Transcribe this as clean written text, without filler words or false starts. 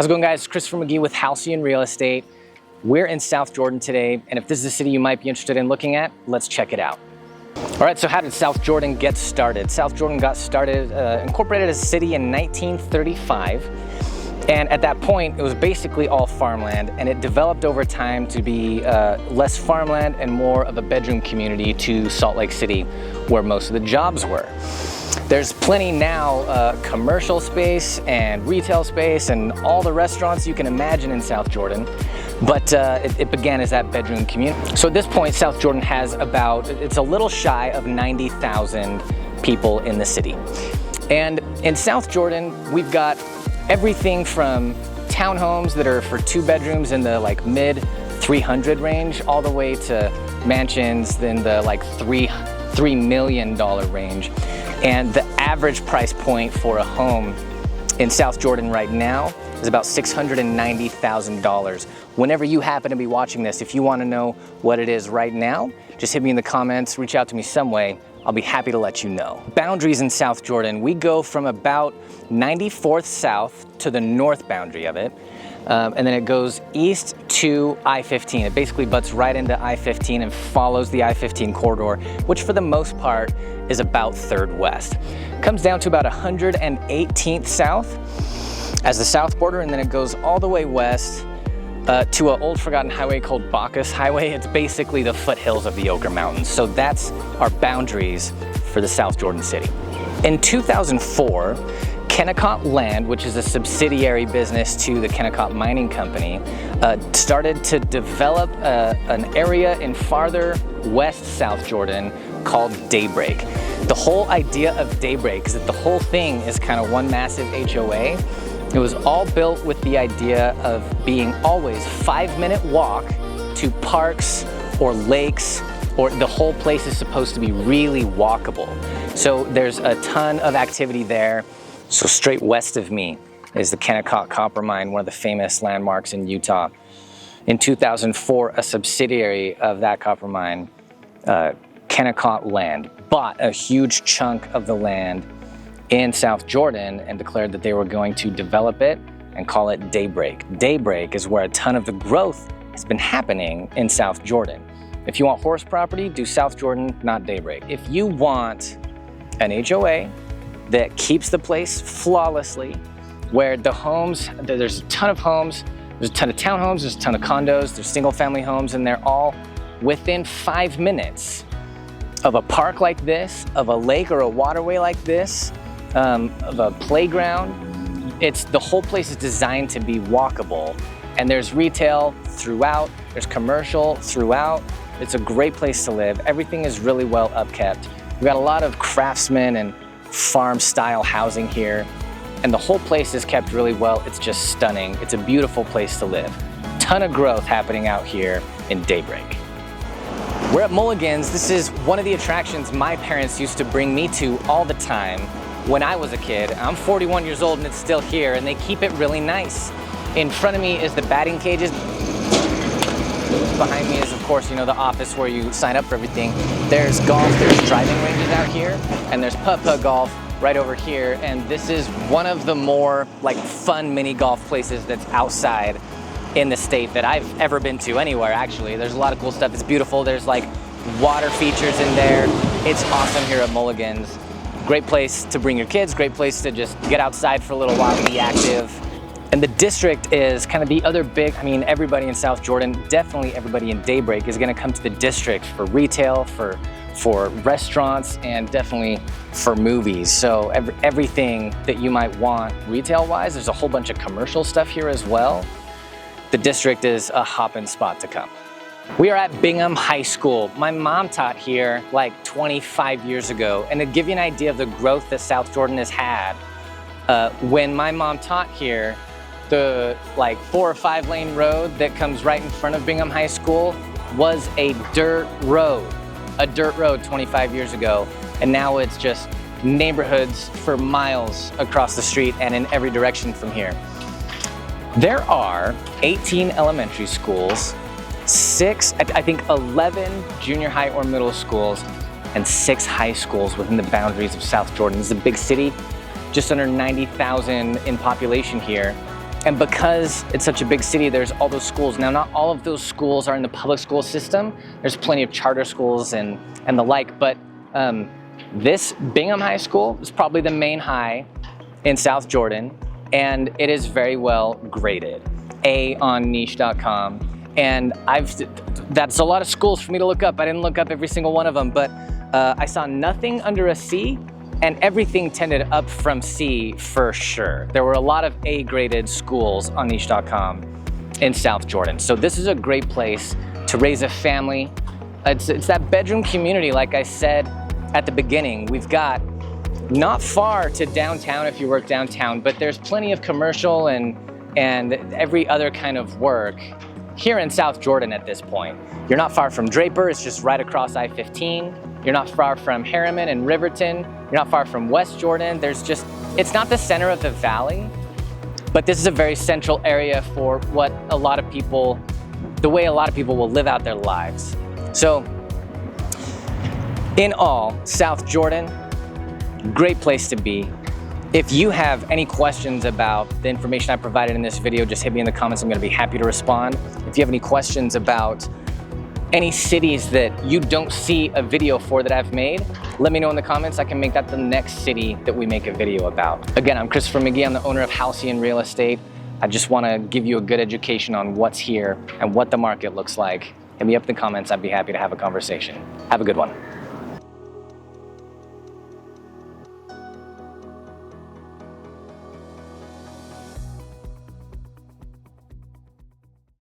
How's it going, guys? Christopher McGee with Halcyon Real Estate. We're in South Jordan today, and if this is a city you might be interested in looking at, let's check it out. All right, so how did South Jordan get started? South Jordan got started, incorporated as a city in 1935. And at that point, it was basically all farmland, and it developed over time to be less farmland and more of a bedroom community to Salt Lake City, where most of the jobs were. There's plenty now, commercial space and retail space and all the restaurants you can imagine in South Jordan, but it began as that bedroom community. So at this point, South Jordan has it's a little shy of 90,000 people in the city. And in South Jordan, we've got everything from townhomes that are for 2 bedrooms in the mid 300 range, all the way to mansions in the $3 million range. And the average price point for a home in South Jordan right now is about $690,000. Whenever you happen to be watching this, if you want to know what it is right now, just hit me in the comments, reach out to me some way. I'll be happy to let you know. Boundaries in South Jordan, we go from about 94th South to the north boundary of it, and then it goes east to I-15. It basically butts right into I-15 and follows the I-15 corridor, which for the most part is about 3rd west. Comes down to about 118th South as the south border, and then it goes all the way west to an old forgotten highway called Bacchus Highway. It's basically the foothills of the Ochre Mountains. So that's our boundaries for the South Jordan city. In 2004, Kennecott Land, which is a subsidiary business to the Kennecott Mining Company, started to develop an area in farther west South Jordan called Daybreak. The whole idea of Daybreak is that the whole thing is kind of one massive HOA. It was all built with the idea of being always 5-minute walk to parks or lakes, or the whole place is supposed to be really walkable. So there's a ton of activity there. So straight west of me is the Kennecott Copper Mine, one of the famous landmarks in Utah. In 2004, a subsidiary of that copper mine, Kennecott Land, bought a huge chunk of the land in South Jordan and declared that they were going to develop it and call it Daybreak. Daybreak is where a ton of the growth has been happening in South Jordan. If you want horse property, do South Jordan, not Daybreak. If you want an HOA that keeps the place flawlessly, where the homes, there's a ton of homes, there's a ton of townhomes, there's a ton of condos, there's single family homes, and they're all within 5 minutes of a park like this, of a lake or a waterway like this, of a playground. The whole place is designed to be walkable, and there's retail throughout, there's commercial throughout. It's a great place to live. Everything is really well upkept. We've got a lot of craftsmen and farm style housing here, and the whole place is kept really well. It's just stunning. It's a beautiful place to live. Ton of growth happening out here in Daybreak. We're at Mulligan's. This is one of the attractions my parents used to bring me to all the time when I was a kid. I'm 41 years old and it's still here, and they keep it really nice. In front of me is the batting cages. Behind me is, of course, the office where you sign up for everything. There's golf, there's driving ranges out here, and there's putt-putt golf right over here. And this is one of the more fun mini golf places that's outside in the state that I've ever been to anywhere, actually. There's a lot of cool stuff. It's beautiful. There's water features in there. It's awesome here at Mulligan's. Great place to bring your kids, great place to just get outside for a little while, be active. And the district is kind of the other big, everybody in South Jordan, definitely everybody in Daybreak is gonna come to the district for retail, for restaurants, and definitely for movies. So everything that you might want retail-wise, there's a whole bunch of commercial stuff here as well. The district is a hopping spot to come. We are at Bingham High School. My mom taught here 25 years ago, and to give you an idea of the growth that South Jordan has had, when my mom taught here, the 4 or 5 lane road that comes right in front of Bingham High School was a dirt road 25 years ago, and now it's just neighborhoods for miles across the street and in every direction from here. There are 18 elementary schools, 11 junior high or middle schools, and 6 high schools within the boundaries of South Jordan. This is a big city, just under 90,000 in population here. And because it's such a big city, there's all those schools. Now, not all of those schools are in the public school system. There's plenty of charter schools and the like, but this Bingham High School is probably the main high in South Jordan, and it is very well graded. A on niche.com. And that's a lot of schools for me to look up. I didn't look up every single one of them, but I saw nothing under a C, and everything tended up from C for sure. There were a lot of A-graded schools on niche.com in South Jordan. So this is a great place to raise a family. It's that bedroom community, like I said at the beginning. We've got not far to downtown if you work downtown, but there's plenty of commercial and every other kind of work here in South Jordan at this point. You're not far from Draper, it's just right across I-15. You're not far from Harriman and Riverton. You're not far from West Jordan. It's not the center of the valley, but this is a very central area for the way a lot of people will live out their lives. So, in all, South Jordan, great place to be. If you have any questions about the information I provided in this video, just hit me in the comments. I'm gonna be happy to respond. If you have any questions about any cities that you don't see a video for that I've made, let me know in the comments. I can make that the next city that we make a video about. Again, I'm Christopher McGee. I'm the owner of Halcyon Real Estate. I just wanna give you a good education on what's here and what the market looks like. Hit me up in the comments. I'd be happy to have a conversation. Have a good one.